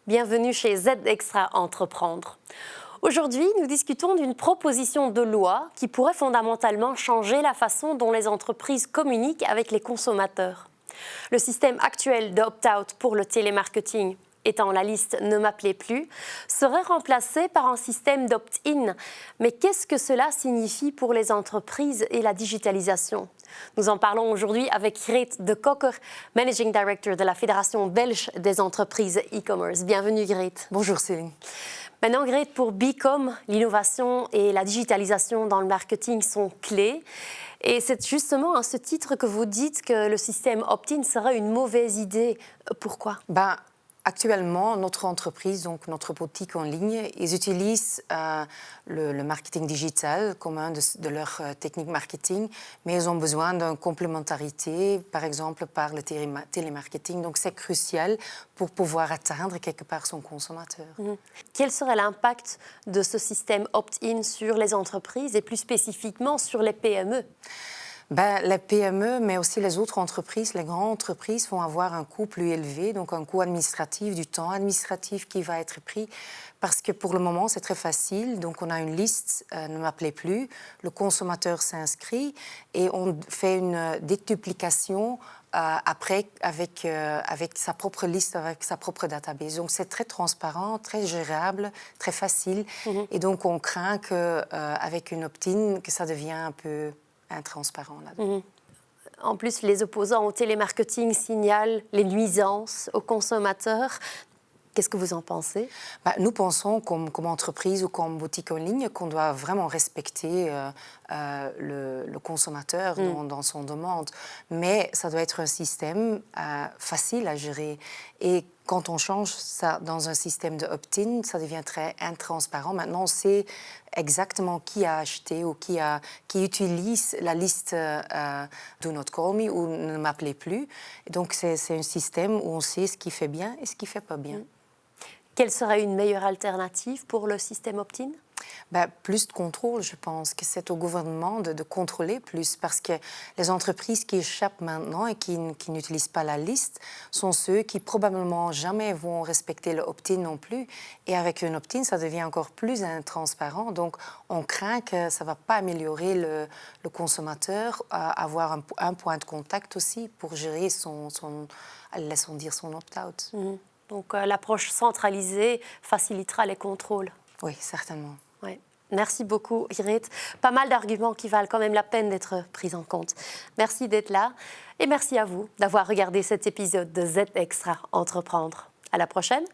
Bienvenue chez Z Extra Entreprendre. Aujourd'hui, nous discutons d'une proposition de loi qui pourrait fondamentalement changer la façon dont les entreprises communiquent avec les consommateurs. Le système actuel d'opt-out pour le télémarketing, étant la liste « Ne m'appelez plus », serait remplacé par un système d'opt-in. Mais qu'est-ce que cela signifie pour les entreprises et la digitalisation ? Nous en parlons aujourd'hui avec Greet De Cocker, Managing Director de la Fédération belge des entreprises e-commerce. Bienvenue Greet. Bonjour Céline. Maintenant Greet, pour Becom, l'innovation et la digitalisation dans le marketing sont clés. Et c'est justement à ce titre que vous dites que le système opt-in serait une mauvaise idée. Pourquoi ? Actuellement, notre entreprise, donc notre boutique en ligne, ils utilisent le marketing digital comme un de leurs techniques marketing, mais ils ont besoin d'une complémentarité, par exemple par le télémarketing. Donc c'est crucial pour pouvoir atteindre quelque part son consommateur. Quel serait l'impact de ce système opt-in sur les entreprises et plus spécifiquement sur les PME ? Les PME, mais aussi les autres entreprises, les grandes entreprises vont avoir un coût plus élevé, donc un coût administratif, du temps administratif qui va être pris, parce que pour le moment, c'est très facile. Donc, on a une liste, ne m'appelez plus, le consommateur s'inscrit et on fait une déduplication après avec sa propre liste, avec sa propre database. Donc, c'est très transparent, très gérable, très facile. Et donc, on craint qu'avec une opt-in, que ça devient un peu intransparent là-dedans. En plus, les opposants au télémarketing signalent les nuisances aux consommateurs. Qu'est-ce que vous en pensez ? Nous pensons, comme entreprise ou comme boutique en ligne, qu'on doit vraiment respecter le consommateur dans son demande. Mais ça doit être un système facile à gérer. Et quand on change ça dans un système de opt-in, ça devient très intransparent. Maintenant, on sait exactement qui a acheté ou qui utilise la liste Do Not Call Me ou Ne m'appelez plus. Et donc, c'est un système où on sait ce qui fait bien et ce qui ne fait pas bien. Quelle serait une meilleure alternative pour le système opt-in ? Plus de contrôle, je pense que c'est au gouvernement de contrôler plus, parce que les entreprises qui échappent maintenant et qui n'utilisent pas la liste sont ceux qui probablement jamais vont respecter le opt-in non plus. Et avec un opt-in, ça devient encore plus intransparent. Donc, on craint que ça ne va pas améliorer le consommateur, avoir un point de contact aussi pour gérer laissons dire son opt-out. Donc, l'approche centralisée facilitera les contrôles. Oui, certainement. Ouais. Merci beaucoup, Greet. Pas mal d'arguments qui valent quand même la peine d'être pris en compte. Merci d'être là et merci à vous d'avoir regardé cet épisode de Z Extra Entreprendre. À la prochaine.